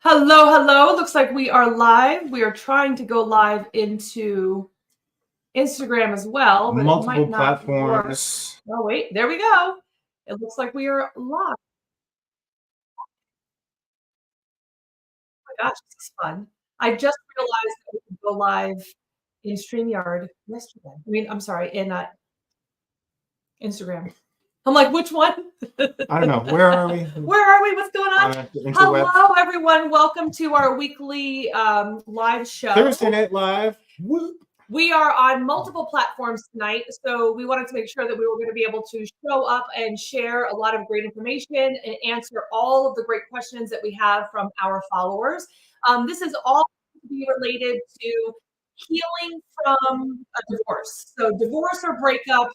Hello, hello. Looks like we are live. We are trying to go live into Instagram as well, but multiple it might not platforms. Work. Oh, wait, there we go. It looks like we are live. Oh my gosh, this is fun. I just realized that we could go live in StreamYard yesterday. I'm sorry, in Instagram. I'm like, which one? I don't know. Where are we? Where are we? What's going on? Hello, everyone. Welcome to our weekly live show. Thursday Night Live. Whoop. We are on multiple platforms tonight, so we wanted to make sure that we were going to be able to show up and share a lot of great information and answer all of the great questions that we have from our followers. This is all to be related to healing from a divorce. So divorce or breakup,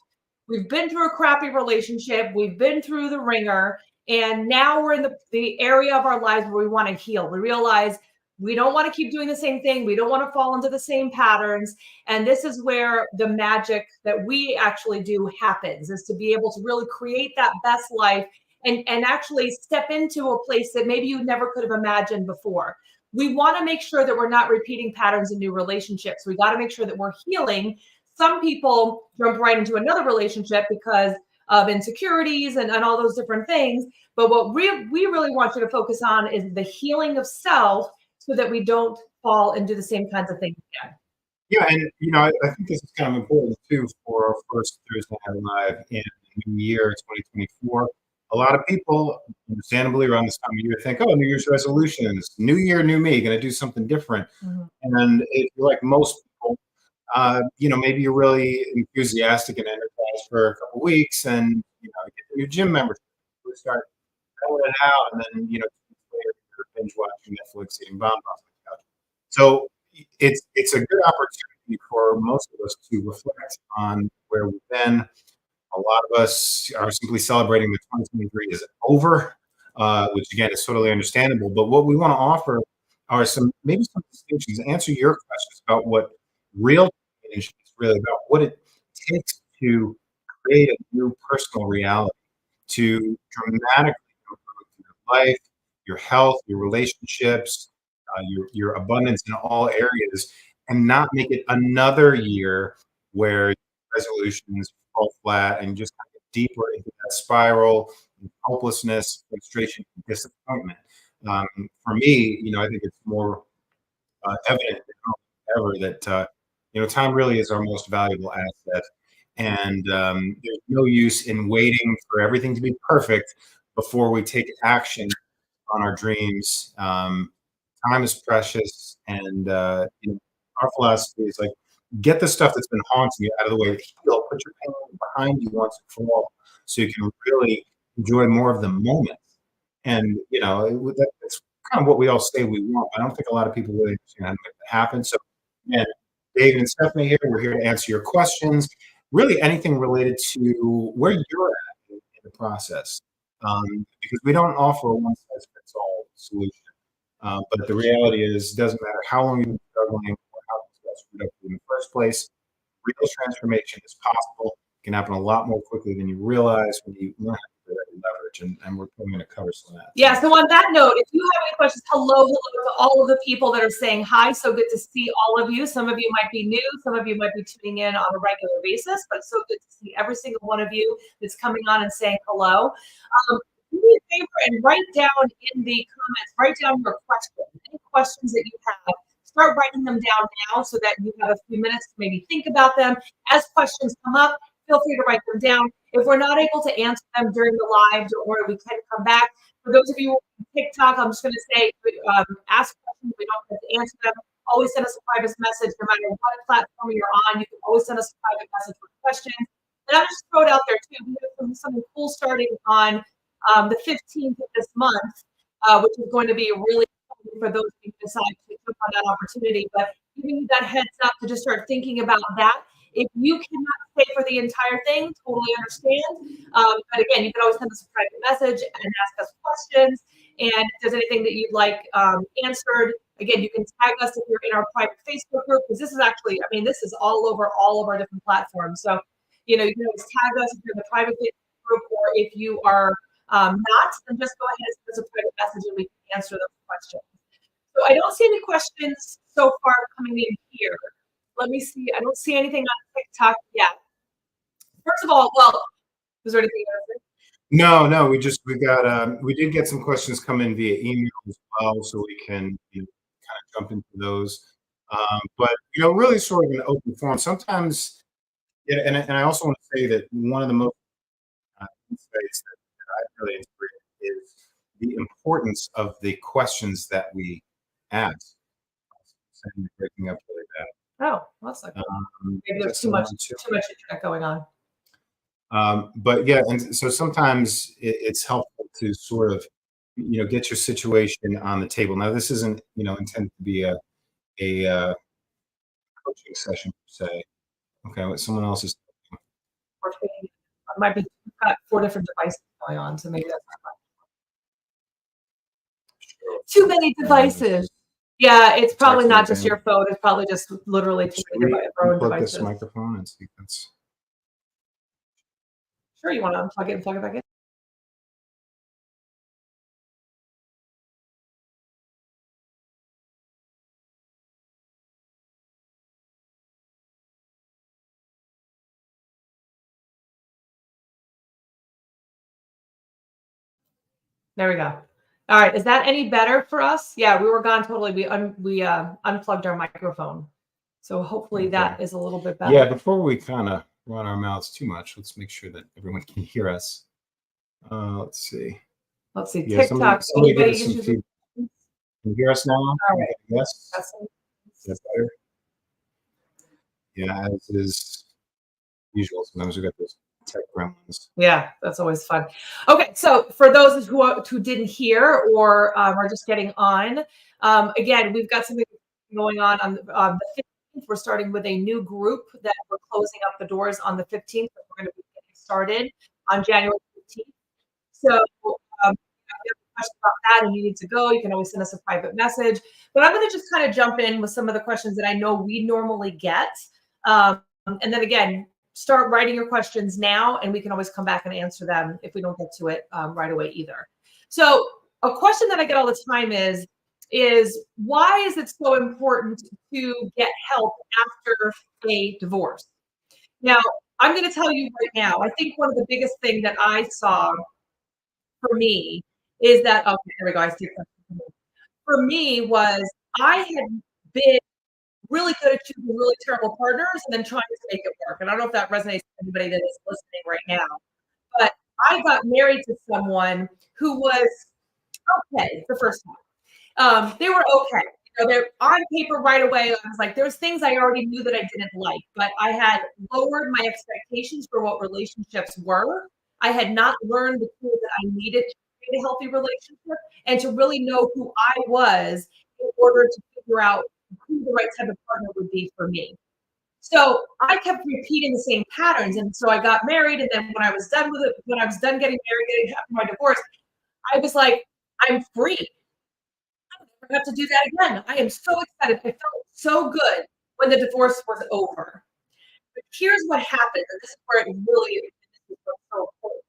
we've been through a crappy relationship, we've been through the ringer, and now we're in the area of our lives where we want to heal. We realize we don't want to keep doing the same thing. We don't want to fall into the same patterns. And this is where the magic that we actually do happens, is to be able to really create that best life and actually step into a place that maybe you never could have imagined before. We want to make sure that we're not repeating patterns in new relationships. We got to make sure that we're healing. Some people jump right into another relationship because of insecurities and all those different things. But what we really want you to focus on is the healing of self, so that we don't fall and do the same kinds of things again. Yeah, and I think this is kind of important too for our first Thursday Night Live in the new year, 2024. A lot of people, understandably, around this time of year think, "Oh, New Year's resolutions, new year, new me, going to do something different." Mm-hmm. And if you're like most people, maybe you're really enthusiastic and energized for a couple weeks, and you get the new gym membership, you start filling it out, and then later you're binge watching Netflix, eating bonbons on the couch. So it's a good opportunity for most of us to reflect on where we've been. A lot of us are simply celebrating that 2023 is over, which again is totally understandable. But what we want to offer are some distinctions, answer your questions about what real change is really about, what it takes to create a new personal reality, to dramatically improve your life, your health, your relationships, your abundance in all areas, and not make it another year where resolutions fall flat and just kind of get deeper into that spiral of hopelessness, frustration, and disappointment. For me, I think it's more evident than ever that time really is our most valuable asset, and there's no use in waiting for everything to be perfect before we take action on our dreams. Time is precious, and our philosophy is like, get the stuff that's been haunting you out of the way. Heal, put your pain behind you once and for all, so you can really enjoy more of the moment. And that's kind of what we all say we want. I don't think a lot of people really understand how to make that happen. So, again, David and Stephanie here. We're here to answer your questions. Really, anything related to where you're at in the process, because we don't offer a one-size-fits-all solution. But the reality is, it doesn't matter how long you've been struggling or how screwed up in the first place. Real transformation is possible. It can happen a lot more quickly than you realize when you learn how to leverage, and we're going to cover some of that. Yeah, so on that note, if you have any questions, hello to all of the people that are saying hi. So good to see all of you. Some of you might be new, some of you might be tuning in on a regular basis, but it's so good to see every single one of you that's coming on and saying hello. Do me a favor and write down in the comments, write down your questions, any questions that you have. Start writing them down now so that you have a few minutes to maybe think about them. As questions come up, feel free to write them down. If we're not able to answer them during the live, don't worry, we can come back. For those of you on TikTok, I'm just going to say, ask questions. We don't have to answer them. Always send us a private message, no matter what platform you're on. You can always send us a private message with questions. And I'll just throw it out there too. We have something cool starting on the 15th of this month, which is going to be really fun for those who decide to jump on that opportunity. But giving you that heads up to just start thinking about that. If you cannot stay for the entire thing, totally understand. But again, you can always send us a private message and ask us questions. And if there's anything that you'd like answered, again, you can tag us if you're in our private Facebook group, because this is actually, this is all over all of our different platforms. So, you can always tag us if you're in the private Facebook group, or if you are Not, then just go ahead and send us a private message and we can answer those questions. So I don't see any questions so far coming in here. Let me see. I don't see anything on TikTok yet. First of all, well, was there anything else? No, no, we did get some questions come in via email as well, so we can kind of jump into those. But really sort of an open forum. Sometimes, yeah, and I also want to say that one of the most insights that I really integrated is the importance of the questions that we ask. And breaking up really Oh, that's like bad. maybe there's Just too the much one, too. internet going on. But yeah, and so sometimes it's helpful to sort of, get your situation on the table. Now, this isn't, intended to be a coaching session per se. Okay, what someone else is. It might be we've got 4 different devices going on, so maybe that's too many devices. Yeah, it's probably not just your phone. It's probably just literally too many Unplug this devices. microphone and see if that's. Sure, you want to unplug it and plug it back in? There we go. All right, is that any better for us? Yeah, we were gone totally. We unplugged our microphone, so hopefully that is a little bit better. Yeah, before we kind of run our mouths too much, let's make sure that everyone can hear us. Let's see. Let's see. Yeah, TikTok. somebody give us some feedback. Can you hear us now? All right. Yes. That's better. Yeah, as is usual. Sometimes we got those tech gremlins. Yeah, that's always fun. Okay, so for those who didn't hear or are just getting on, again, we've got something going on the 15th. We're starting with a new group that we're closing up the doors on the 15th. We're going to be getting started on January 15th. So if you have a question about that and you need to go, you can always send us a private message. But I'm going to just kind of jump in with some of the questions that I know we normally get. And then again, start writing your questions now, and we can always come back and answer them if we don't get to it right away either. So a question that I get all the time is why is it so important to get help after a divorce? Now, I'm going to tell you right now, I think one of the biggest thing that I saw for me is that, okay, there we go. I see it. For me was I had been really good at choosing really terrible partners and then trying to make it work. And I don't know if that resonates with anybody that is listening right now, but I got married to someone who was okay the first time. They were okay. They're on paper right away. I was like, there's things I already knew that I didn't like, but I had lowered my expectations for what relationships were. I had not learned the tools that I needed to create a healthy relationship and to really know who I was in order to figure out who the right type of partner would be for me. So I kept repeating the same patterns. And so I got married. And then when I was done with it, when I was done getting married, after my divorce, I was like, I'm free. I don't ever have to do that again. I am so excited. I felt so good when the divorce was over. But here's what happened, and this is where it really is so important,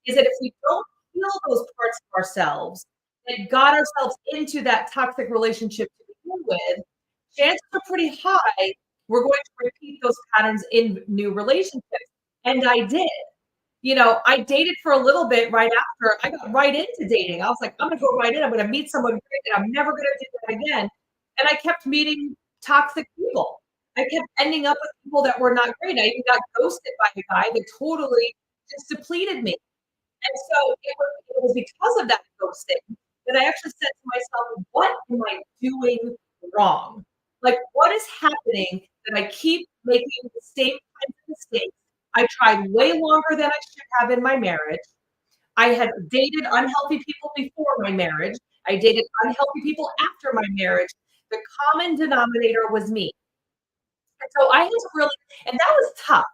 is that if we don't heal those parts of ourselves that got ourselves into that toxic relationship to begin with, chances are pretty high we're going to repeat those patterns in new relationships. And I did. I dated for a little bit right after. I got right into dating. I was like, I'm going to go right in. I'm going to meet someone great, and I'm never going to do that again. And I kept meeting toxic people. I kept ending up with people that were not great. I even got ghosted by a guy that totally just depleted me. And so it was because of that ghosting that I actually said to myself, what am I doing wrong? Like, what is happening that I keep making the same kinds of mistakes? I tried way longer than I should have in my marriage. I had dated unhealthy people before my marriage. I dated unhealthy people after my marriage. The common denominator was me. And so I had to really, and that was tough.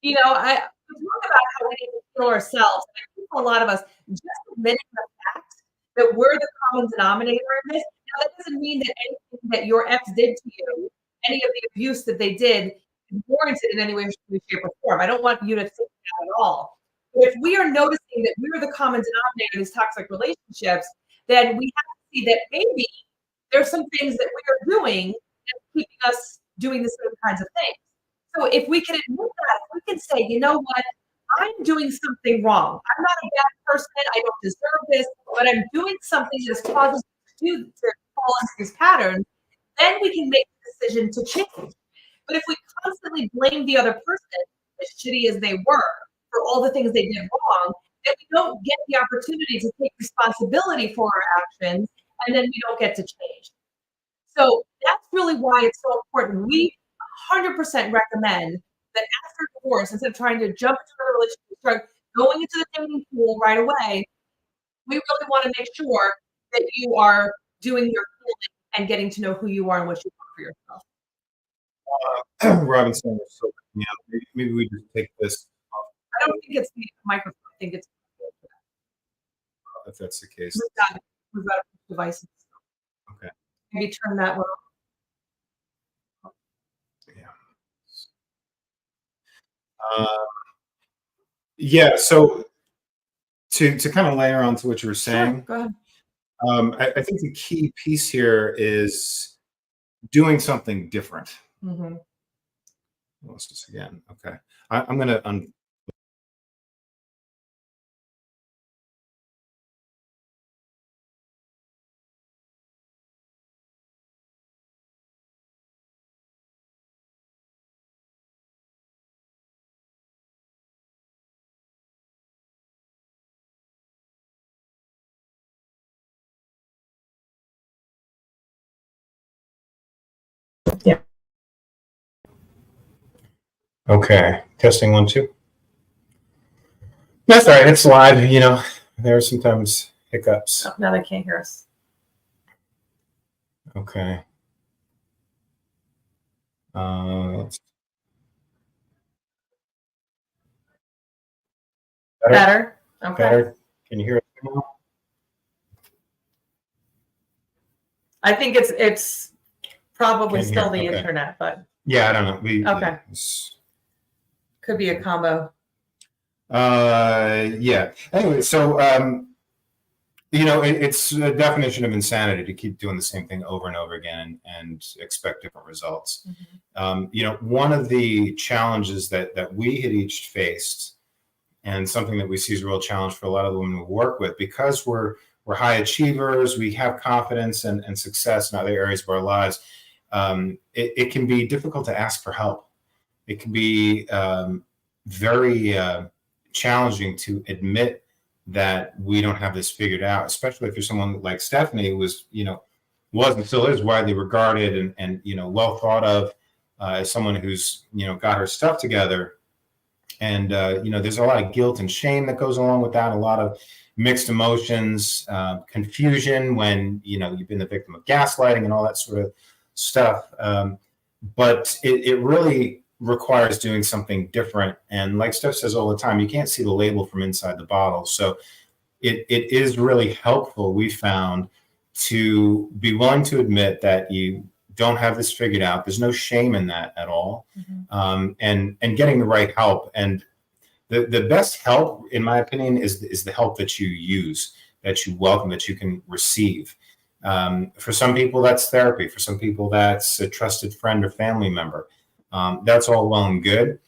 I we talk about how we need to heal ourselves. And I think for a lot of us, just admitting the fact that we're the common denominator in this. Now, that doesn't mean that anything that your ex did to you, any of the abuse that they did, is warranted in any way, shape, or form. I don't want you to think that at all. But if we are noticing that we're the common denominator in these toxic relationships, then we have to see that maybe there's some things that we are doing that's keeping us doing the same kinds of things. So if we can admit that, if we can say, you know what, I'm doing something wrong. I'm not a bad person. I don't deserve this, but I'm doing something that's causing me to fall into these patterns. Then we can make the decision to change. But if we constantly blame the other person, as shitty as they were, for all the things they did wrong, then we don't get the opportunity to take responsibility for our actions, and then we don't get to change. So that's really why it's so important. We 100% recommend that after divorce, instead of trying to jump into a relationship, start going into the dating pool right away, we really want to make sure that you are doing your healing and getting to know who you are and what you want for yourself. Robinson, so yeah, maybe we just take this off I don't think it's the microphone. I think it's if that's the case. we've got devices. Okay. Maybe turn that one off. Yeah. Yeah. So to kind of layer on to what you were Sure, saying, go ahead. I think the key piece here is doing something different. Mhm. Let's this again. Okay. I'm going to Yeah. Okay. Testing 1, 2. That's all right. It's live. There are sometimes hiccups. Oh, now they can't hear us. Okay. Better? Okay. Better. Can you hear it now? I think it's probably Can't still hear. the Okay. internet, but Yeah, I don't know. okay. Could be a combo. Yeah. Anyway, so it's a definition of insanity to keep doing the same thing over and over again and expect different results. One of the challenges that we had each faced, and something that we see as a real challenge for a lot of the women we work with, because we're high achievers, we have confidence and success in other areas of our lives. It can be difficult to ask for help. It can be very challenging to admit that we don't have this figured out, especially if you're someone like Stephanie, who was and still is widely regarded and well thought of as someone who's got her stuff together. And there's a lot of guilt and shame that goes along with that, a lot of mixed emotions, confusion when you've been the victim of gaslighting and all that sort of stuff. But it really requires doing something different. And like Steph says all the time, you can't see the label from inside the bottle. So it is really helpful, we found, to be willing to admit that you don't have this figured out. There's no shame in that at all. And getting the right help. And the best help, in my opinion, is the help that you use, that you welcome, that you can receive. For some people, that's therapy. For some people, that's a trusted friend or family member. That's all well and good.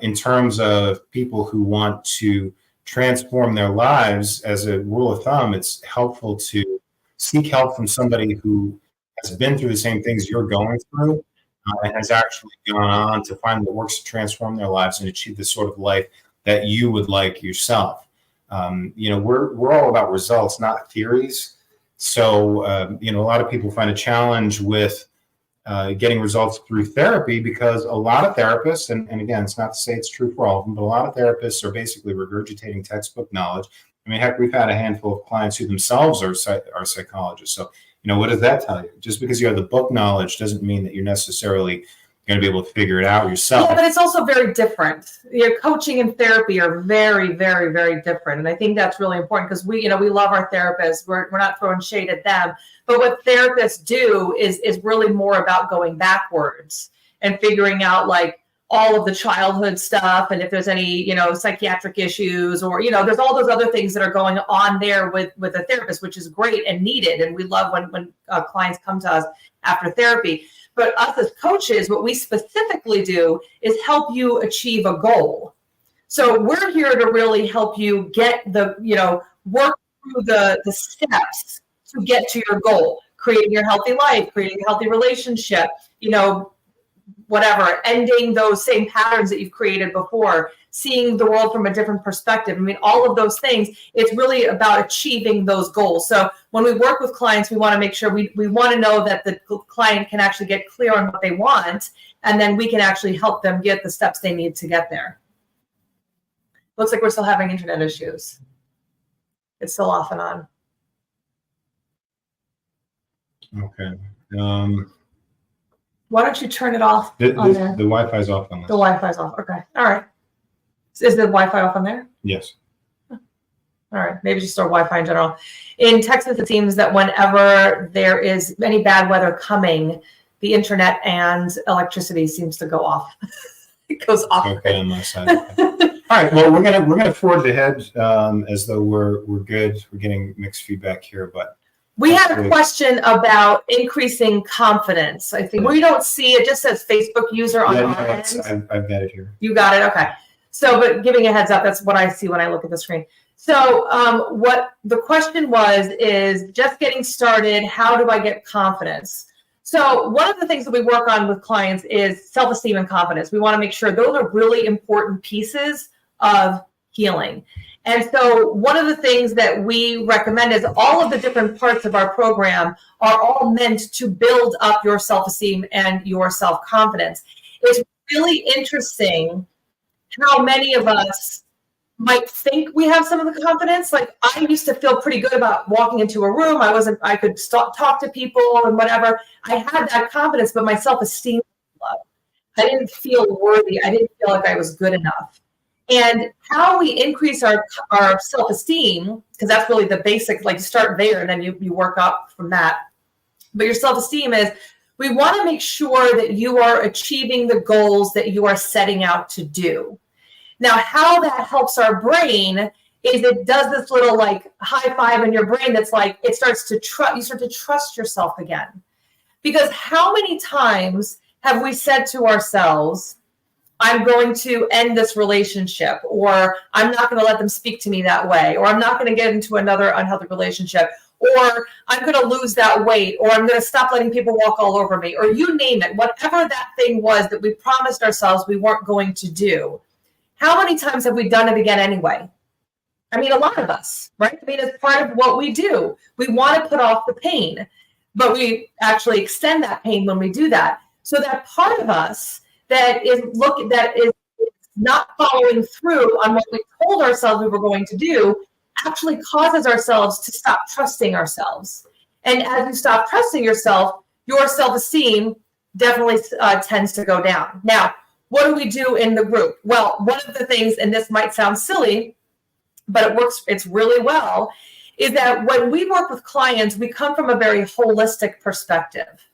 In terms of people who want to transform their lives, as a rule of thumb, it's helpful to seek help from somebody who has been through the same things you're going through and has actually gone on to find what works to transform their lives and achieve the sort of life that you would like yourself. We're all about results, not theories. So, a lot of people find a challenge with getting results through therapy because a lot of therapists, and again, it's not to say it's true for all of them, but a lot of therapists are basically regurgitating textbook knowledge. I mean, heck, we've had a handful of clients who themselves are psychologists. So, what does that tell you? Just because you have the book knowledge doesn't mean that you're necessarily going to be able to figure it out yourself. Yeah, but it's also very different. Coaching and therapy are very, very, very different. And I think that's really important because we love our therapists. We're not throwing shade at them. But what therapists do is really more about going backwards and figuring out like all of the childhood stuff, and if there's any, psychiatric issues, or, there's all those other things that are going on there with a therapist, which is great and needed. And we love when clients come to us after therapy. But us as coaches, what we specifically do is help you achieve a goal. So we're here to really help you get work through the steps to get to your goal, creating your healthy life, creating a healthy relationship, whatever, ending those same patterns that you've created before, seeing the world from a different perspective. I mean, all of those things, it's really about achieving those goals. So when we work with clients, we want to make sure we want to know that the client can actually get clear on what they want, and then we can actually help them get the steps they need to get there. Looks like we're still having internet issues. It's still off and on. Okay. Why don't you turn it off The on there? The Wi-Fi's off on this. The Wi-Fi's off. Okay. All right. Is the Wi-Fi off on there? Yes. All right. Maybe just our Wi-Fi in general. In Texas, it seems that whenever there is any bad weather coming, the internet and electricity seems to go off. It goes off. Okay, on my side. Okay. All right. Well, we're gonna forward ahead as though we're good. We're getting mixed feedback here, but we had a question about increasing confidence. I think we don't see it. Just says Facebook user on our end. I've got it here. You got it. Okay. So, but giving a heads up, that's what I see when I look at the screen. So, what the question was is just getting started. How do I get confidence? So, one of the things that we work on with clients is self-esteem and confidence. We want to make sure those are really important pieces of healing. And so one of the things that we recommend is all of the different parts of our program are all meant to build up your self-esteem and your self-confidence. It's really interesting how many of us might think we have some of the confidence. Like, I used to feel pretty good about walking into a room. I could talk to people and whatever. I had that confidence, but my self-esteem was low. I didn't feel worthy. I didn't feel like I was good enough. And how we increase our self-esteem, because that's really the basic, like, start there and then you work up from that. But your self-esteem is, we want to make sure that you are achieving the goals that you are setting out to do. Now, how that helps our brain is it does this little like high five in your brain that's like, it starts to you start to trust yourself again. Because how many times have we said to ourselves, I'm going to end this relationship, or I'm not going to let them speak to me that way, or I'm not going to get into another unhealthy relationship, or I'm going to lose that weight, or I'm going to stop letting people walk all over me, or you name it, whatever that thing was that we promised ourselves we weren't going to do. How many times have we done it again anyway? I mean, a lot of us, right? I mean, it's part of what we do. We want to put off the pain, but we actually extend that pain when we do that. So that part of us that is not following through on what we told ourselves we were going to do actually causes ourselves to stop trusting ourselves. And as you stop trusting yourself, your self-esteem definitely tends to go down. Now, what do we do in the group? Well, one of the things, and this might sound silly, but it works, it's really well, is that when we work with clients, we come from a very holistic perspective.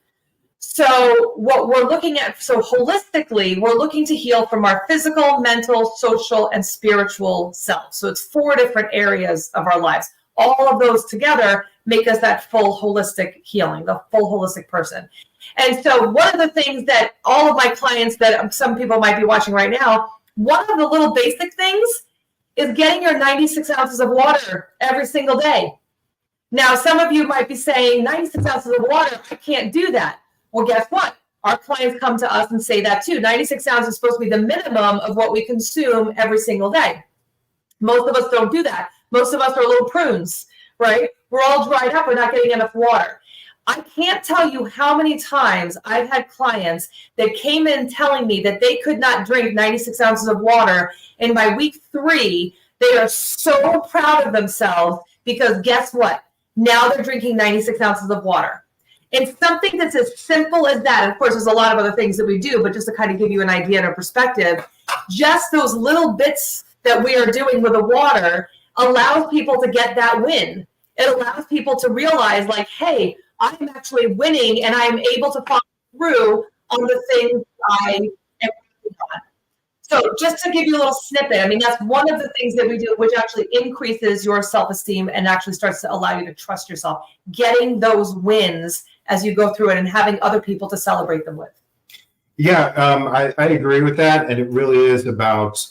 So what we're looking at, so holistically, we're looking to heal from our physical, mental, social, and spiritual self. So it's 4 different areas of our lives. All of those together make us that full holistic healing, the full holistic person. And so one of the things that all of my clients that some people might be watching right now, one of the little basic things is getting your 96 ounces of water every single day. Now, some of you might be saying, 96 ounces of water, I can't do that. Well, guess what? Our clients come to us and say that too. 96 ounces is supposed to be the minimum of what we consume every single day. Most of us don't do that. Most of us are little prunes, right? We're all dried up. We're not getting enough water. I can't tell you how many times I've had clients that came in telling me that they could not drink 96 ounces of water. And by week 3, they are so proud of themselves because guess what? Now they're drinking 96 ounces of water. And something that's as simple as that, and of course, there's a lot of other things that we do, but just to kind of give you an idea and a perspective, just those little bits that we are doing with the water allows people to get that win. It allows people to realize, like, hey, I'm actually winning and I'm able to follow through on the things I am working on. So just to give you a little snippet, I mean, that's one of the things that we do, which actually increases your self-esteem and actually starts to allow you to trust yourself, getting those wins as you go through it and having other people to celebrate them with. Yeah, I agree with that. And it really is about,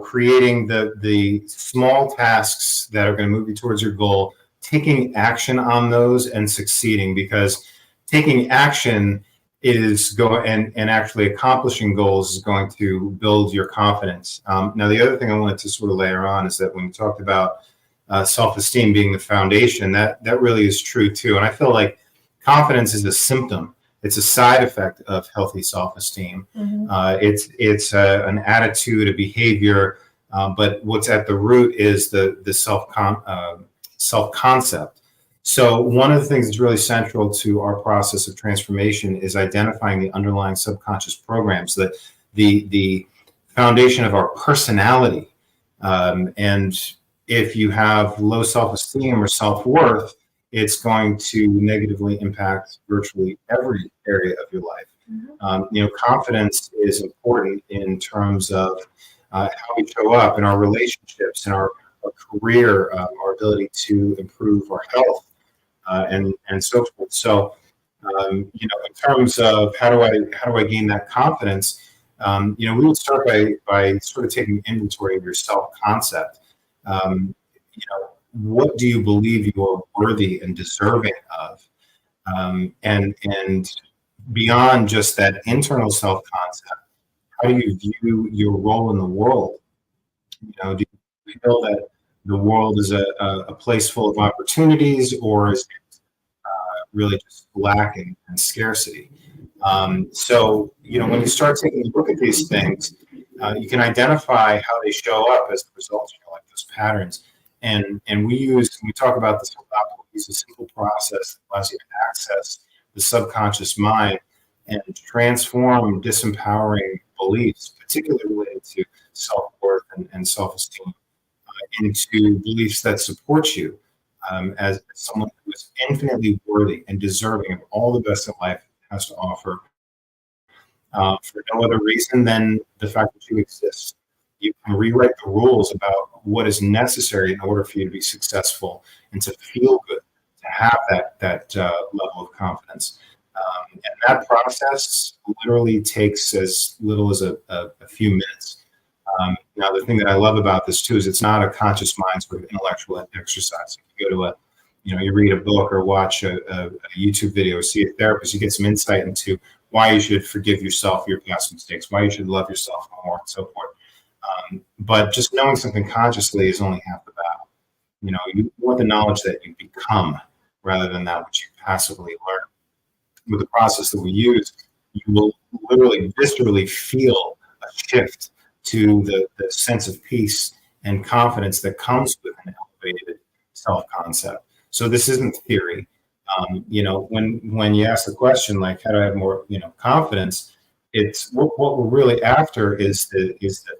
creating the small tasks that are going to move you towards your goal, taking action on those and succeeding, because taking action is and actually accomplishing goals is going to build your confidence. Now, the other thing I wanted to sort of layer on is that when you talked about self-esteem being the foundation, that really is true too. And I feel like confidence is a symptom. It's a side effect of healthy self-esteem. Mm-hmm. It's an attitude, a behavior, but what's at the root is the self-concept. So one of the things that's really central to our process of transformation is identifying the underlying subconscious programs, that the foundation of our personality. And if you have low self-esteem or self-worth, it's going to negatively impact virtually every area of your life. Mm-hmm. Confidence is important in terms of how we show up in our relationships, in our career, our ability to improve our health, and so forth. So, in terms of how do I gain that confidence, we would start by sort of taking inventory of your self-concept. What do you believe you are worthy and deserving of? And beyond just that internal self-concept, how do you view your role in the world? Do you feel that the world is a place full of opportunities, or is it really just lacking and scarcity? So, when you start taking a look at these things, you can identify how they show up as the result of those patterns. And we talk about this a lot. We use a simple process that allows you to access the subconscious mind and transform disempowering beliefs, particularly related to self-worth and self-esteem, into beliefs that support you as someone who is infinitely worthy and deserving of all the best that life has to offer, for no other reason than the fact that you exist. You can rewrite the rules about what is necessary in order for you to be successful and to feel good, to have that level of confidence. And that process literally takes as little as a few minutes. Now, the thing that I love about this too is it's not a conscious mind sort of intellectual exercise. You go to you read a book or watch a YouTube video or see a therapist, you get some insight into why you should forgive yourself for your past mistakes, why you should love yourself more, and so forth. But just knowing something consciously is only half the battle. You want the knowledge that you become rather than that which you passively learn. With the process that we use, you will literally viscerally feel a shift to the sense of peace and confidence that comes with an elevated self-concept. So this isn't theory. When you ask the question, like, how do I have more, confidence? It's what we're really after is the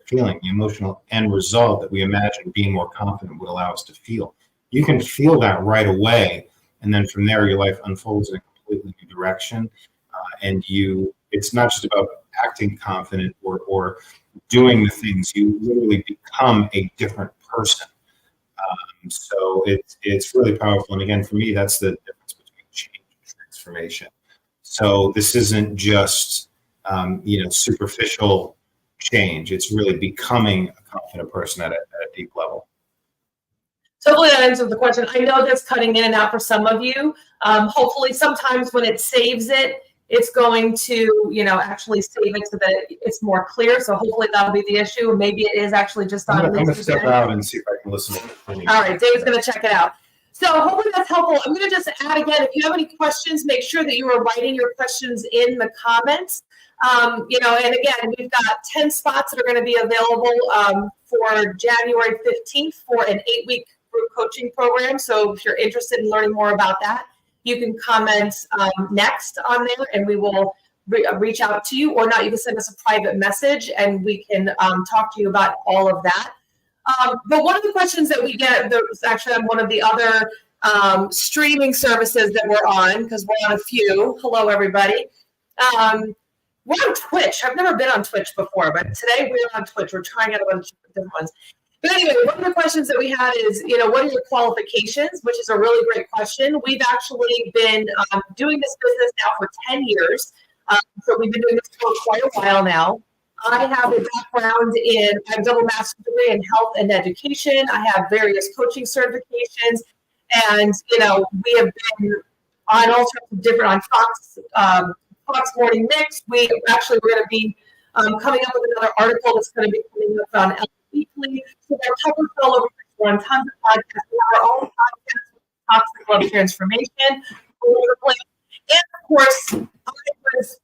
feeling, the emotional end result that we imagine being more confident would allow us to feel. You can feel that right away, and then from there, your life unfolds in a completely new direction. It's not just about acting confident or doing the things. You literally become a different person. So it's really powerful. And again, for me, that's the difference between change and transformation. So this isn't just superficial change. It's really becoming a confident person at a deep level. So hopefully that answers the question. I know that's cutting in and out for some of you. Hopefully sometimes when it saves it, it's going to, actually save it so that it's more clear. So hopefully that'll be the issue. Maybe it is actually just on. I'm going to step out and see if I can listen to it. All right, Dave's going to check it out. So hopefully that's helpful. I'm going to just add again, if you have any questions, make sure that you are writing your questions in the comments. And again, we've got 10 spots that are going to be available for January 15th for an 8-week group coaching program. So if you're interested in learning more about that, you can comment next on there and we will reach out to you, or not. You can send us a private message and we can talk to you about all of that. But one of the questions that we get, was actually on one of the other streaming services that we're on, because we're on a few. Hello, everybody. we're on Twitch. I've never been on Twitch before, but today we're on Twitch. We're trying out a bunch of different ones. But anyway, one of the questions that we had is, what are your qualifications? Which is a really great question. We've actually been doing this business now for 10 years. So we've been doing this for quite a while now. I have a background I have a double master's degree in health and education. I have various coaching certifications. And, we have been on all sorts of different, on Fox Morning Mix. We're going to be coming up with another article that's going to be coming up on Elle Weekly. So they're covered all over. We're on tons of podcasts. We have our own podcast, Toxic Love Transformation, all over the place. And of course, I was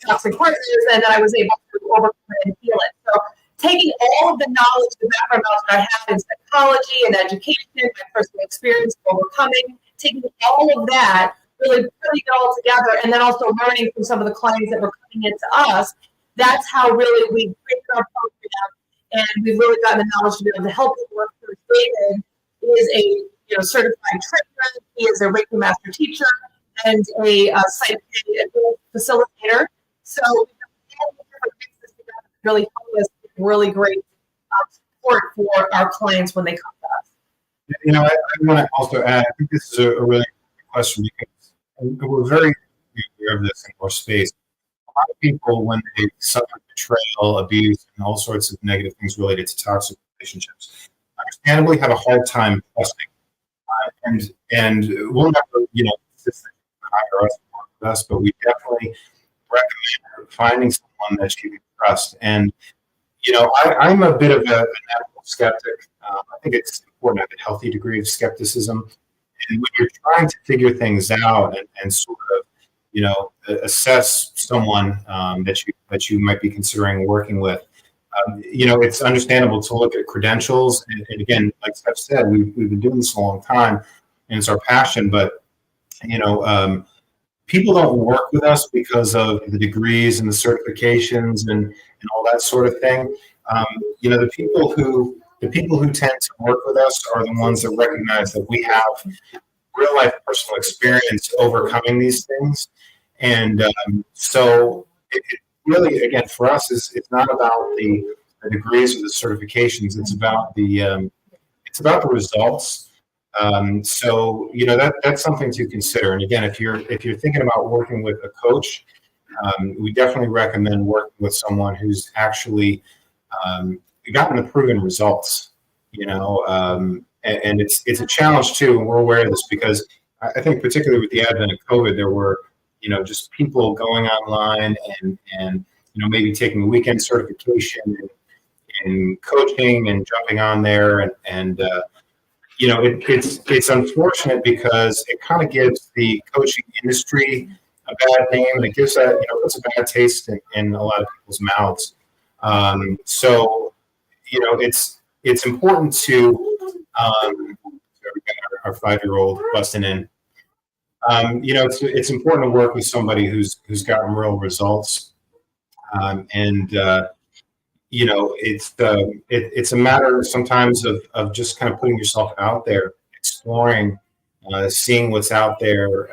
toxic partners, and I was able to overcome it and heal it. So taking all of the knowledge, the background knowledge that I have in psychology and education, my personal experience overcoming, taking all of that, really putting it all together, and then also learning from some of the clients that were coming into us. That's how really we created our program, and we've really gotten the knowledge to be able to help people work through. David is a certified trainer. He is a Reiki master teacher and a site facilitator. So we've got all the different pieces together to really help us get really great support for our clients when they come to us. I want to also add, I think this is a really good question because we're very aware of this in our space. A lot of people, when they suffer betrayal, abuse, and all sorts of negative things related to toxic relationships, understandably have a hard time trusting. And we'll never, hire us or work with us, but we definitely recommend finding someone that you can trust. And, I'm a bit of a natural skeptic. I think it's important to have a healthy degree of skepticism. And when you're trying to figure things out and sort of, assess someone that you might be considering working with, it's understandable to look at credentials. And again, like Steph said, we've been doing this a long time, and it's our passion. But people don't work with us because of the degrees and the certifications and all that sort of thing. The people who tend to work with us are the ones that recognize that we have real life personal experience overcoming these things. And so it really, again, for us, it's not about the degrees or the certifications. It's about the results. So that's something to consider. And again, if you're thinking about working with a coach, we definitely recommend working with someone who's actually gotten the proven results. And it's a challenge too, and we're aware of this because I think particularly with the advent of COVID, there were just people going online and maybe taking a weekend certification in coaching and jumping on there and it's unfortunate because it kind of gives the coaching industry a bad name, and it gives puts a bad taste in a lot of people's mouths. So it's important to we got our 5-year-old busting in. It's important to work with somebody who's gotten real results, it's a matter sometimes of just kind of putting yourself out there, exploring, seeing what's out there.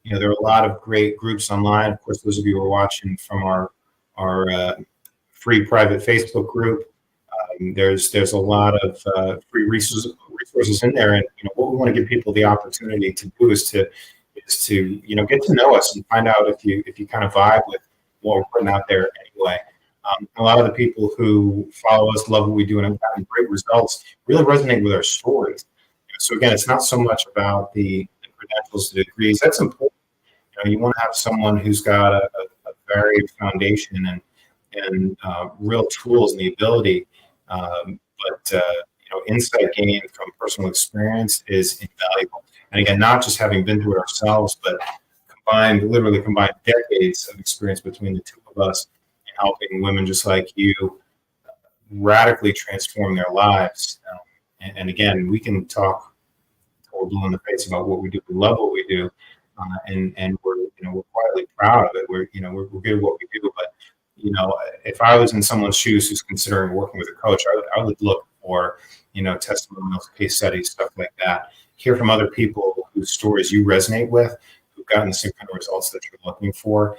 There are a lot of great groups online. Of course, those of you who are watching from our free private Facebook group, there's a lot of free resources in there. And what we want to give people the opportunity to do is to get to know us and find out if you kind of vibe with what we're putting out there anyway. A lot of the people who follow us love what we do and have gotten great results, really resonate with our stories. So again, it's not so much about the credentials, the degrees. That's important. You want to have someone who's got a varied foundation and real tools and the ability. But insight gained from personal experience is invaluable. And again, not just having been through it ourselves, but literally combined decades of experience between the two of us in helping women just like you radically transform their lives. And again, we can talk till we're blue in the face about what we do. We love what we do, and we're quietly proud of it. We're good at what we do. But if I was in someone's shoes who's considering working with a coach, I would look for testimonials, case studies, stuff like that. Hear from other people whose stories you resonate with, who've gotten the same kind of results that you're looking for.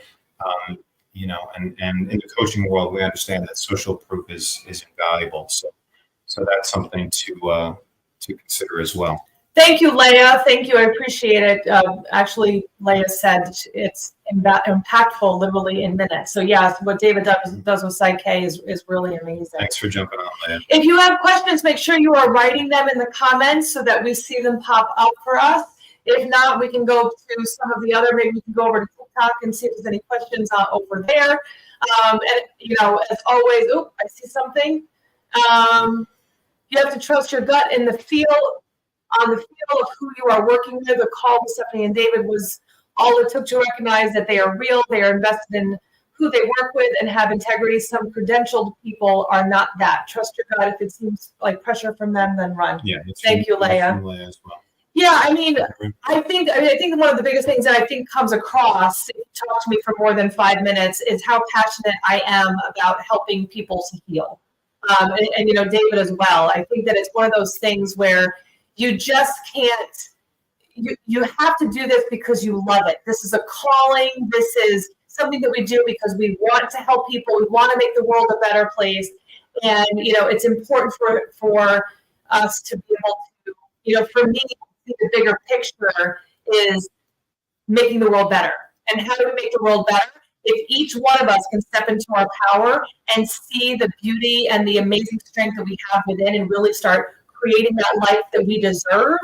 And in the coaching world, we understand that social proof is invaluable. So that's something to consider as well. Thank you, Leah. Thank you. I appreciate it. Actually, Leah said it's impactful literally in minutes. So yes, what David does with PsyK is really amazing. Thanks for jumping on, Leah. If you have questions, make sure you are writing them in the comments so that we see them pop up for us. If not, we can go to some of the other, maybe we can go over to TikTok and see if there's any questions over there. And as always, I see something. You have to trust your gut in the field. On the feel of who you are working with. The call with Stephanie and David was all it took to recognize that they are real, they are invested in who they work with and have integrity. Some credentialed people are not that. Trust your gut. If it seems like pressure from them, then run. Yeah. Thank you, Leah. As well. Yeah, I think one of the biggest things that I think comes across, if you talk to me for more than 5 minutes, is how passionate I am about helping people to heal. And David as well. I think that it's one of those things where you just can't, you have to do this because you love it. This is a calling. This is something that we do because we want to help people. We want to make the world a better place. And, it's important for us to be able to, for me, the bigger picture is making the world better. And how do we make the world better? If each one of us can step into our power and see the beauty and the amazing strength that we have within and really start creating that life that we deserve,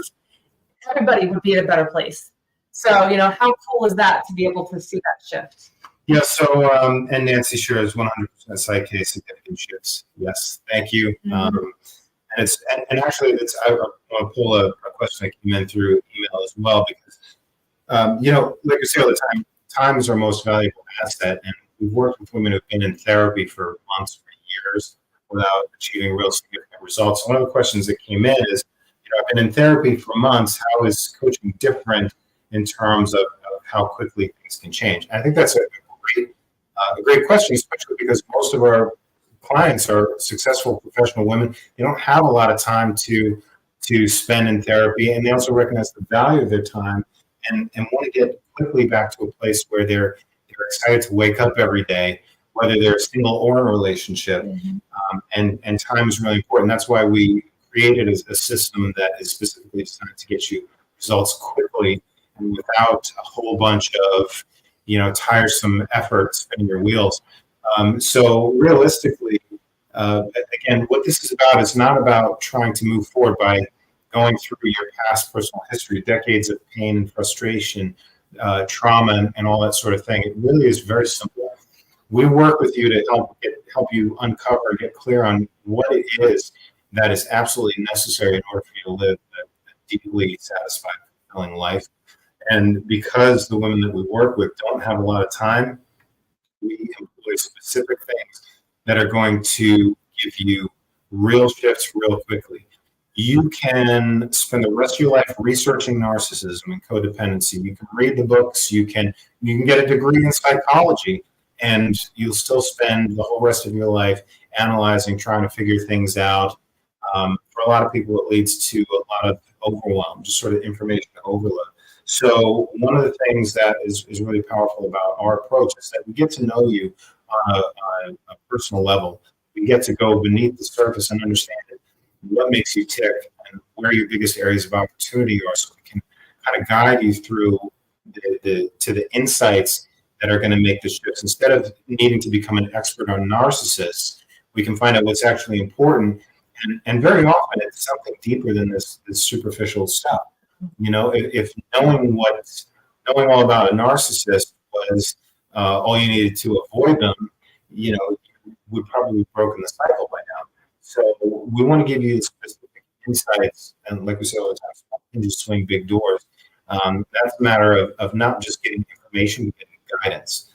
everybody would be in a better place. So, how cool is that to be able to see that shift? Yeah. So, and Nancy shares 100% PsyK significant shifts. Yes. Thank you. Mm-hmm. And actually, I want to pull a question that came in through email as well, because, like we say all the time, time is our most valuable asset. And we've worked with women who've been in therapy for months, for years, without achieving real significant results. One of the questions that came in is, I've been in therapy for months. How is coaching different in terms of how quickly things can change? And I think that's a great question, especially because most of our clients are successful professional women. They don't have a lot of time to spend in therapy, and they also recognize the value of their time and want to get quickly back to a place where they're excited to wake up every day, whether they're single or in a relationship. Mm-hmm. And time is really important. That's why we created a system that is specifically designed to get you results quickly and without a whole bunch of, tiresome effort spinning your wheels. So realistically, again, what this is about is not about trying to move forward by going through your past personal history, decades of pain and frustration, trauma, and all that sort of thing. It really is very simple. We work with you to help you uncover and get clear on what it is that is absolutely necessary in order for you to live a deeply satisfied, fulfilling life. And because the women that we work with don't have a lot of time, we employ specific things that are going to give you real shifts real quickly. You can spend the rest of your life researching narcissism and codependency. You can read the books. You can get a degree in psychology, and you'll still spend the whole rest of your life analyzing, trying to figure things out. For a lot of people, it leads to a lot of overwhelm, just sort of information overload. So one of the things that is really powerful about our approach is that we get to know you on a personal level. We get to go beneath the surface and understand what makes you tick and where your biggest areas of opportunity are, so we can kind of guide you through to the insights that are going to make the shifts. Instead of needing to become an expert on narcissists, we can find out what's actually important. And very often it's something deeper than this superficial stuff. If knowing all about a narcissist was all you needed to avoid them, you would probably have broken the cycle by now. So we want to give you specific insights, and like we say all the time, small hinges swing big doors. That's a matter of not just getting information, but getting guidance.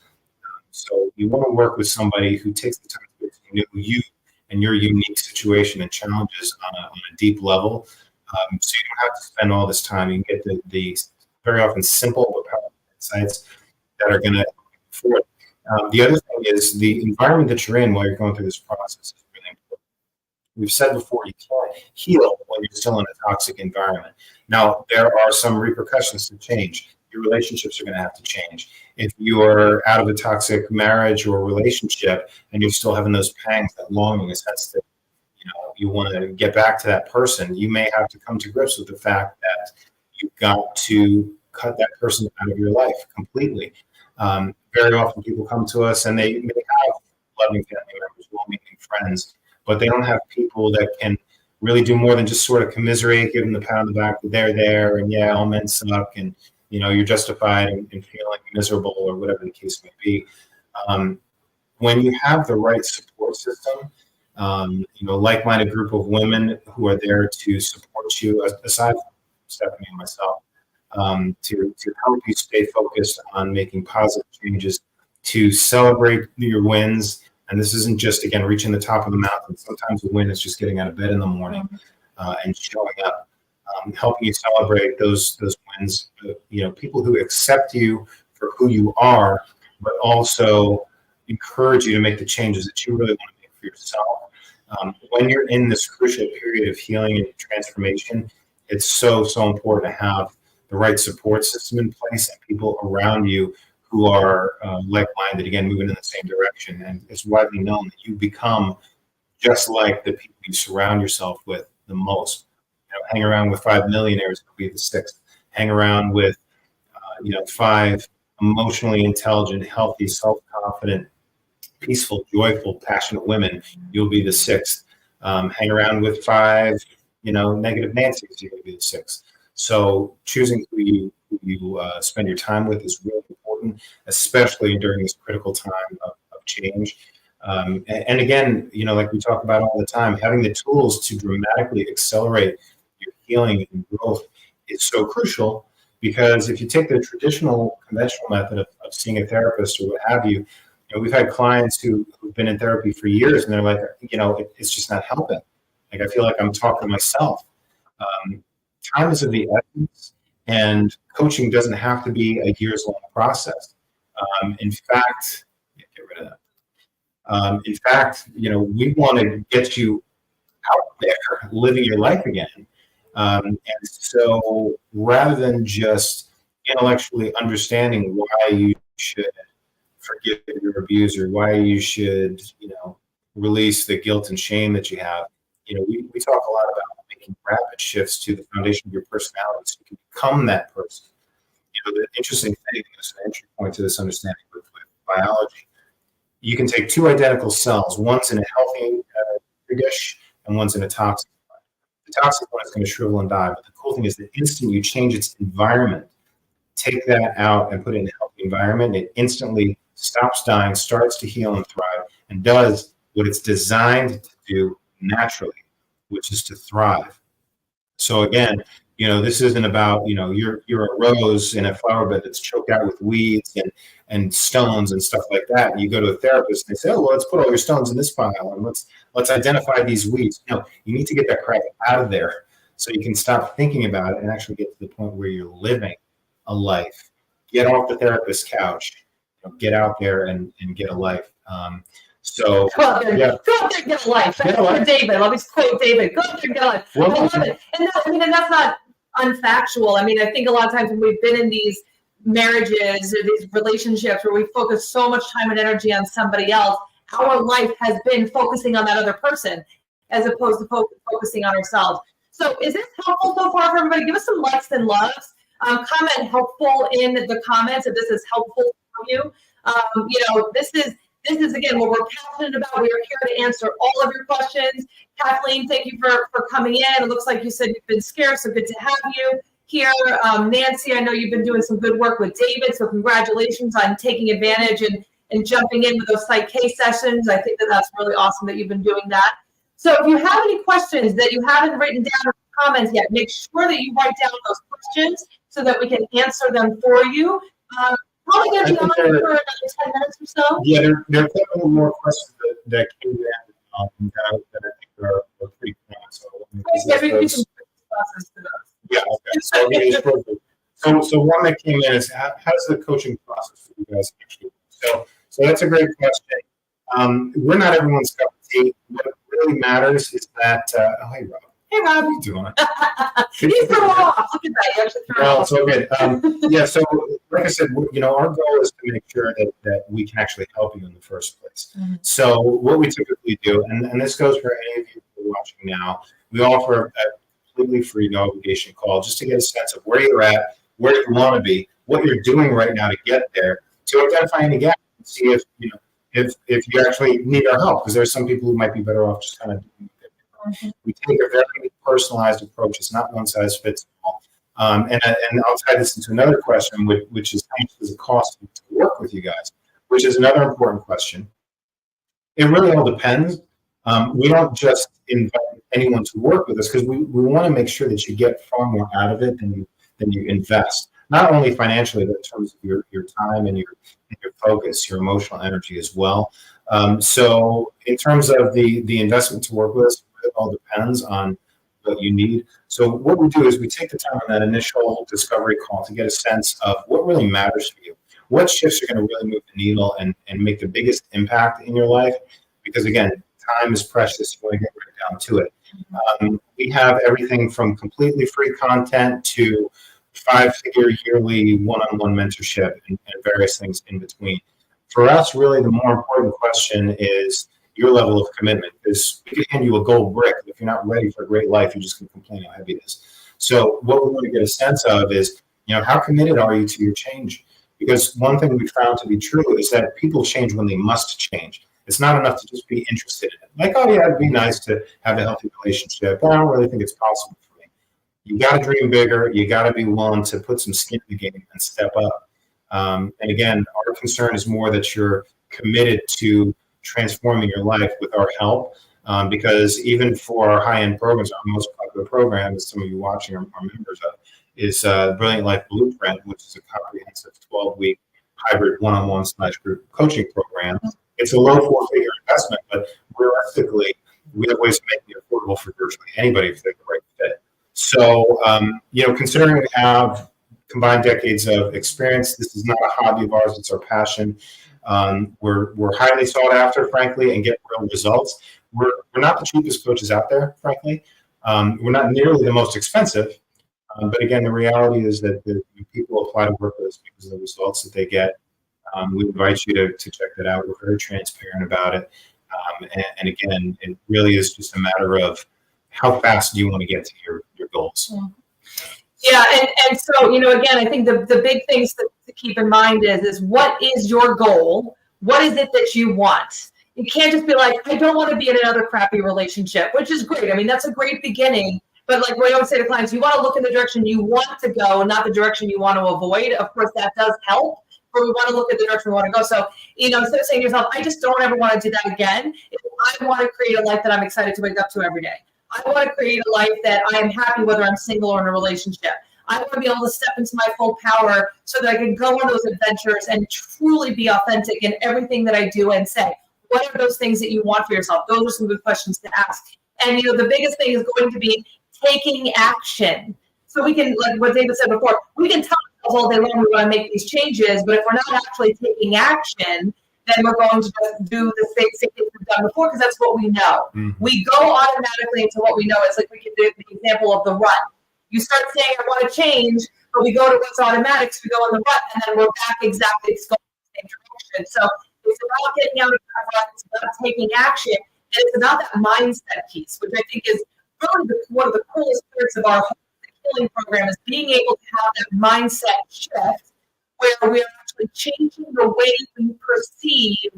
So you want to work with somebody who takes the time to get to know you and your unique situation and challenges on a deep level. So you don't have to spend all this time. You can get the very often simple but powerful insights that are going to move forward. The other thing is the environment that you're in while you're going through this process is really important. We've said before, you can't heal when you're still in a toxic environment. Now, there are some repercussions to change. your relationships are going to have to change. If you're out of a toxic marriage or relationship and you're still having those pangs, that longing, a sense that you want to get back to that person, you may have to come to grips with the fact that you've got to cut that person out of your life completely. Very often people come to us and they have loving family members, well-meaning friends, but they don't have people that can really do more than just sort of commiserate, give them the pat on the back that they're there, and yeah, all men suck, and you're justified in feeling miserable or whatever the case may be. When you have the right support system, like-minded group of women who are there to support you, aside from Stephanie and myself, to help you stay focused on making positive changes, to celebrate your wins. And this isn't just, again, reaching the top of the mountain. Sometimes a win is just getting out of bed in the morning and showing up, helping you celebrate those wins. People who accept you for who you are, but also encourage you to make the changes that you really want to make for yourself. When you're in this crucial period of healing and transformation, it's so important to have the right support system in place and people around you who are like-minded, again, moving in the same direction. And it's widely known that you become just like the people you surround yourself with the most. Hang around with 5 millionaires, you'll be the sixth. Hang around with, 5 emotionally intelligent, healthy, self-confident, peaceful, joyful, passionate women, you'll be the sixth. Hang around with 5, negative Nancy's, you're going to be the sixth. So choosing who you spend your time with is really important, especially during this critical time of change. And again, like we talk about all the time, having the tools to dramatically accelerate your healing and growth is so crucial, because if you take the traditional, conventional method of seeing a therapist or what have you, we've had clients who've been in therapy for years, and they're like, it's just not helping. Like, I feel like I'm talking to myself. Time is of the essence, and coaching doesn't have to be a years-long process. In fact, get rid of that. In fact, we want to get you out there living your life again. And so rather than just intellectually understanding why you should forgive your abuser, why you should, release the guilt and shame that you have, we talk a lot about making rapid shifts to the foundation of your personality so you can become that person. The interesting thing, is an entry point to this understanding with biology, you can take 2 identical cells, one's in a healthy dish and one's in a toxic one. The toxic one is going to shrivel and die, but the cool thing is the instant you change its environment, take that out and put it in a healthy environment, it instantly stops dying, starts to heal and thrive, and does what it's designed to do naturally, which is to thrive. So again, this isn't about, you're a rose in a flower bed that's choked out with weeds and stones and stuff like that. And you go to a therapist and they say, oh, well, let's put all your stones in this pile and let's identify these weeds. No, you need to get that crap out of there so you can stop thinking about it and actually get to the point where you're living a life. Get off the therapist's couch, get out there and get a life. So go out there, go out there and get a life. That's for David. Let me quote David. Go out there and get a life. Well, I love it. And that's not unfactual. I think a lot of times when we've been in these marriages or these relationships where we focus so much time and energy on somebody else, our life has been focusing on that other person as opposed to focusing on ourselves. So is this helpful so far for everybody? Give us some likes and loves. Comment helpful in the comments if this is helpful for you. This is again what we're passionate about. We are here to answer all of your questions. Kathleen, thank you for coming in. It looks like you said you've been scared, so good to have you here. Nancy, I know you've been doing some good work with David, so congratulations on taking advantage and jumping in with those Psych K sessions. I think that's really awesome that you've been doing that. So if you have any questions that you haven't written down in the comments yet, make sure that you write down those questions so that we can answer them for you. Probably going to be on for another 10 minutes or so. Yeah, there are a couple more questions that came in that I think are pretty common. So we can process to those. Yeah, okay. So, so one that came in is how's the coaching process for you guys actually? So that's a great question. We're not everyone's cup of tea. What really matters is that, oh, hey, Rob. Hey, Rob, how you doing? You threw off. Look at that. You actually threw No, off. it's all good. Yeah, so like I said, our goal is to make sure that we can actually help you in the first place. Mhm. So what we typically do, and this goes for any of you who are watching now, we offer a completely free, no obligation call just to get a sense of where you're at, where you want to be, what you're doing right now to get there, to identify any gaps and see if you actually need our help, because there's some people who might be better off just kind of doing it. We take a very personalized approach. It's not one size fits all. And I'll tie this into another question, which is how much does it cost to work with you guys, which is another important question. It really all depends. We don't just invite anyone to work with us because we want to make sure that you get far more out of it than you invest. Not only financially, but in terms of your time and your focus, your emotional energy as well. So in terms of the investment to work with us, it all depends on what you need. So what we do is we take the time on that initial discovery call to get a sense of what really matters for you. What shifts are going to really move the needle and make the biggest impact in your life? Because again, time is precious. You want to get right down to it. We have everything from completely free content to 5-figure yearly one-on-one mentorship and various things in between. For us, really, the more important question is your level of commitment. Because we can hand you a gold brick. If you're not ready for a great life, you're just going to complain how heavy it is. So what we want to get a sense of is, how committed are you to your change? Because one thing we found to be true is that people change when they must change. It's not enough to just be interested in it. Like, oh yeah, it'd be nice to have a healthy relationship, but I don't really think it's possible for me. You got to dream bigger. You got to be willing to put some skin in the game and step up. And again, our concern is more that you're committed to transforming your life with our help. Because even for our high-end programs, our most popular program, as some of you watching are members of, is Brilliant Life Blueprint, which is a comprehensive 12-week hybrid one-on-one / group coaching program. It's a low 4-figure investment, but realistically, we have ways to make it affordable for virtually anybody if they're the right fit. So, considering we have combined decades of experience, this is not a hobby of ours; it's our passion. We're highly sought after, frankly, and get real results. We're not the cheapest coaches out there, frankly. We're not nearly the most expensive. But again, the reality is that the people apply to work with us because of the results that they get. We invite you to check that out. We're very transparent about it. And again, it really is just a matter of how fast do you want to get to your goals. Yeah, and so, again, I think the big things to keep in mind is what is your goal? What is it that you want? You can't just be like, I don't want to be in another crappy relationship, which is great. I mean, that's a great beginning. But like what I always say to clients, you want to look in the direction you want to go, not the direction you want to avoid. Of course, that does help, but we want to look at the direction we want to go. So, instead of saying to yourself, I just don't ever want to do that again, I want to create a life that I'm excited to wake up to every day. I want to create a life that I am happy whether I'm single or in a relationship. I want to be able to step into my full power so that I can go on those adventures and truly be authentic in everything that I do and say. What are those things that you want for yourself? Those are some good questions to ask. And, the biggest thing is going to be taking action. So we can, like what David said before, we can tell ourselves all day long we want to make these changes, but if we're not actually taking action, then we're going to just do the same things we've done before because that's what we know. Mm-hmm. We go automatically into what we know. It's like we can do the example of the rut. You start saying, I want to change, but we go to what's automatic, so we go in the rut, and then we're back exactly going in the same direction. So it's about getting out of that rut, it's about taking action, and it's about that mindset piece, which I think is really one of the coolest parts of our healing program is being able to have that mindset shift where we're actually changing the way we perceive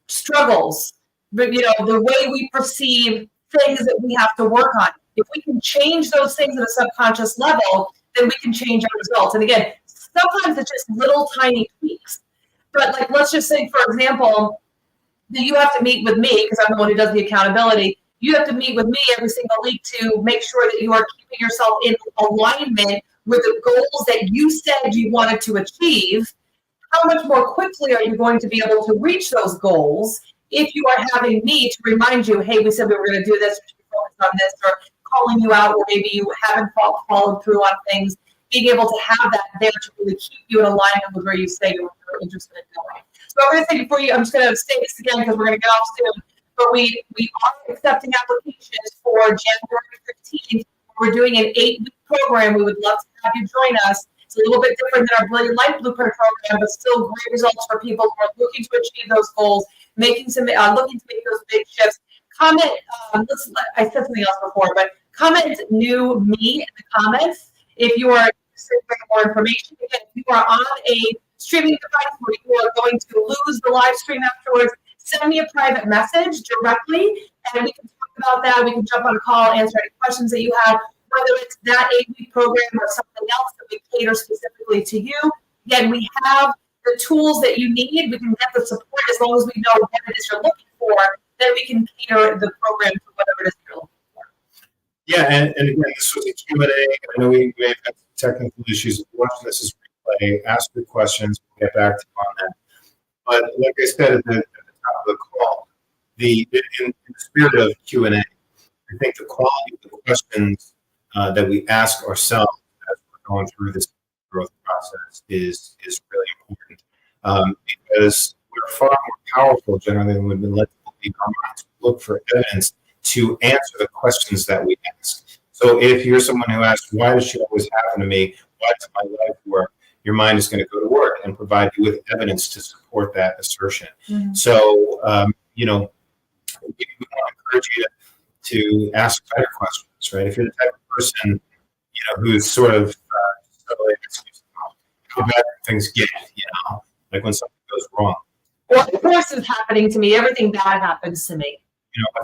struggles, but the way we perceive things that we have to work on. If we can change those things at a subconscious level, then we can change our results. And again, sometimes it's just little tiny tweaks. But like, let's just say, for example, that you have to meet with me because I'm the one who does the accountability. You have to meet with me every single week to make sure that you are keeping yourself in alignment with the goals that you said you wanted to achieve. How much more quickly are you going to be able to reach those goals if you are having me to remind you, hey, we said we were going to do this, we should focus on this, or calling you out where maybe you haven't followed through on things, being able to have that there to really keep you in alignment with where you say you're interested in going. So I'm going to say before you, I'm just going to say this again because we're going to get off soon. but we are accepting applications for January 15th. We're doing an 8-week program. We would love to have you join us. It's a little bit different than our Brilliant Life Blueprint program, but still great results for people who are looking to achieve those goals, looking to make those big shifts. Comment. I said something else before, but comment "new me" in the comments if you are interested in more information. Again, if you are on a streaming device where you are going to lose the live stream afterwards, send me a private message directly, and we can talk about that. We can jump on a call, answer any questions that you have, whether it's that 8-week program or something else that we cater specifically to you. Again, we have the tools that you need. We can get the support as long as we know what it is you're looking for. Then we can cater the program to whatever it is you're looking for. Yeah, and again, this was a Q&A. I know we may have had technical issues. If you're watching this as replay, ask your questions. We'll get back to you on that. But like I said at the top of the call, in the spirit of Q&A, I think the quality of the questions that we ask ourselves as we're going through this growth process is really important, because we're far more powerful generally than we've been led to believe. Our minds look for evidence to answer the questions that we ask. So if you're someone who asks, why does shit always happen to me? Why does my life work? Your mind is going to go to work and provide you with evidence to support that assertion. Mm-hmm. So, we want to encourage you to ask better questions, right? If you're the type of person, who's sort of how bad things get, like when something goes wrong. Well, of course it's happening to me. Everything bad happens to me.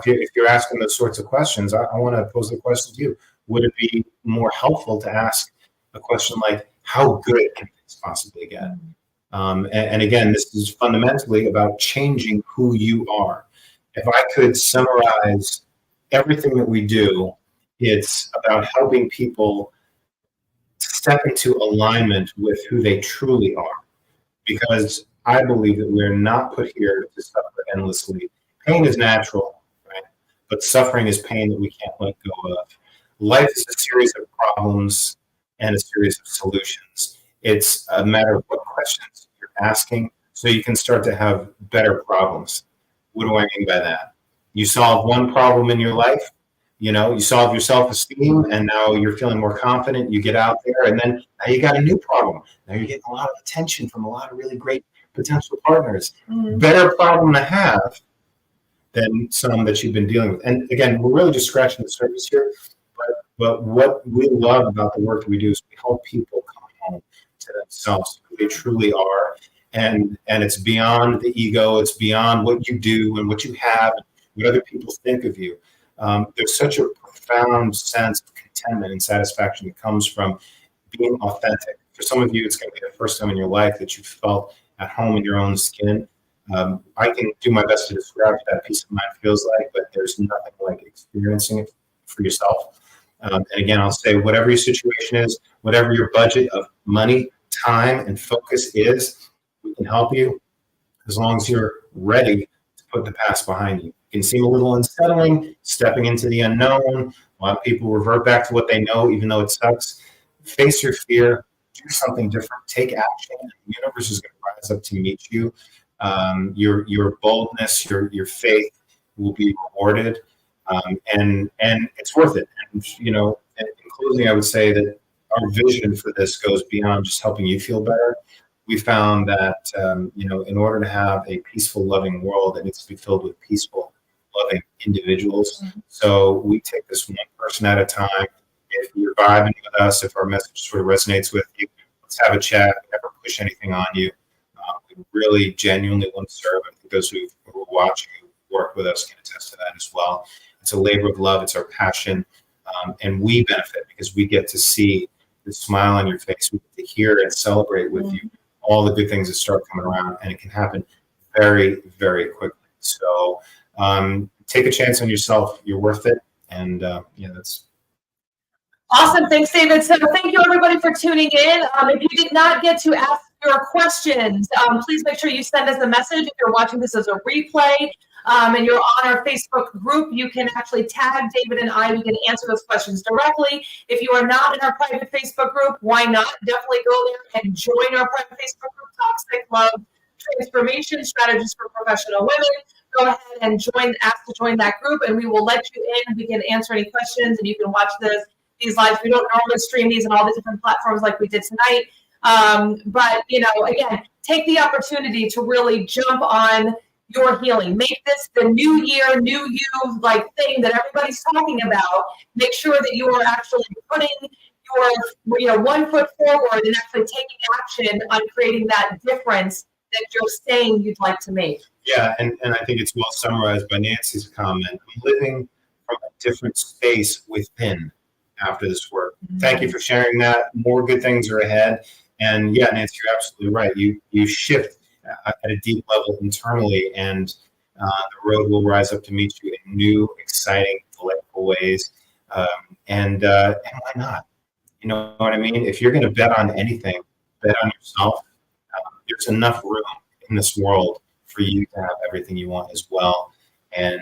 If you're asking those sorts of questions, I want to pose the question to you. Would it be more helpful to ask a question like, how good can things possibly get? And again, this is fundamentally about changing who you are. If I could summarize everything that we do, it's about helping people step into alignment with who they truly are. Because I believe that we're not put here to suffer endlessly. Pain is natural, right? But suffering is pain that we can't let go of. Life is a series of problems and a series of solutions. It's a matter of what questions you're asking so you can start to have better problems. What do I mean by that? You solve one problem in your life, you solve your self-esteem, and now you're feeling more confident. You get out there, and then now you got a new problem. Now you're getting a lot of attention from a lot of really great potential partners. Mm-hmm. Better problem to have than some that you've been dealing with. And again, we're really just scratching the surface here. But what we love about the work that we do is we help people come home to themselves, who they truly are. And it's beyond the ego. It's beyond what you do and what you have and what other people think of you. There's such a profound sense of contentment and satisfaction that comes from being authentic. For some of you, it's going to be the first time in your life that you felt at home in your own skin. I can do my best to describe what that peace of mind feels like, but there's nothing like experiencing it for yourself. And again, I'll say whatever your situation is, whatever your budget of money, time, and focus is, we can help you as long as you're ready to put the past behind you. It can seem a little unsettling, stepping into the unknown. A lot of people revert back to what they know, even though it sucks. Face your fear, do something different, take action. The universe is going to rise up to meet you. Your boldness, your faith will be rewarded. And it's worth it. And, in closing, I would say that our vision for this goes beyond just helping you feel better. We found that, in order to have a peaceful, loving world, it needs to be filled with peaceful, loving individuals. Mm-hmm. So we take this one person at a time. If you're vibing with us, if our message sort of resonates with you, let's have a chat. Never push anything on you. We really genuinely want to serve. I think those who are watching, who work with us can attest to that as well. It's a labor of love. It's our passion. And we benefit because we get to see the smile on your face. We get to hear and celebrate with you all the good things that start coming around. And it can happen very, very quickly. So take a chance on yourself. You're worth it. And that's awesome. Thanks, David. So thank you, everybody, for tuning in. If you did not get to ask your questions, please make sure you send us a message. If you're watching this as a replay, and you're on our Facebook group, you can actually tag David and I. We can answer those questions directly. If you are not in our private Facebook group, why not? Definitely go there and join our private Facebook group, Toxic Love Transformation Strategies for Professional Women. go ahead and ask to join that group, and we will let you in. We can answer any questions, and you can watch these lives. We don't normally stream these on all the different platforms like we did tonight. But, again, take the opportunity to really jump on your healing. Make this the new year, new you thing that everybody's talking about. Make sure that you are actually putting your 1 foot forward and actually taking action on creating that difference that you're saying you'd like to make. Yeah, and I think it's well summarized by Nancy's comment. I'm living from a different space within after this work. Thank you for sharing that. More good things are ahead. And yeah, Nancy, you're absolutely right. You shift at a deep level internally, and the road will rise up to meet you in new, exciting, delightful ways. And why not? You know what I mean? If you're going to bet on anything, bet on yourself. There's enough room in this world for you to have everything you want as well. And,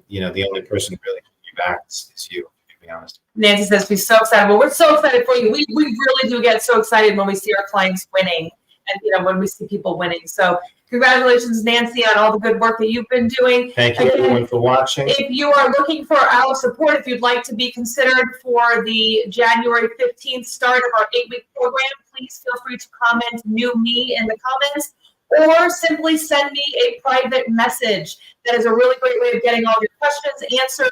the only person really holding you back is you, to be honest. Nancy says she's so excited. Well, we're so excited for you. We really do get so excited when we see our clients winning and, when we see people winning. So congratulations, Nancy, on all the good work that you've been doing. Thank you, everyone, for watching. If you are looking for our support, if you'd like to be considered for the January 15th start of our 8-week program, please feel free to comment "new me" in the comments, or simply send me a private message. That is a really great way of getting all your questions answered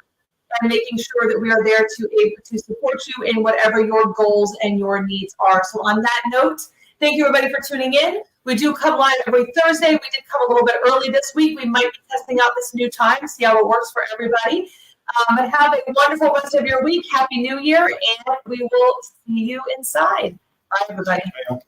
and making sure that we are there to support you in whatever your goals and your needs are. So on that note, thank you everybody for tuning in. We do come live every Thursday. We did come a little bit early this week. We might be testing out this new time, see how it works for everybody. But have a wonderful rest of your week. Happy New Year, and we will see you inside. Bye, everybody. Bye.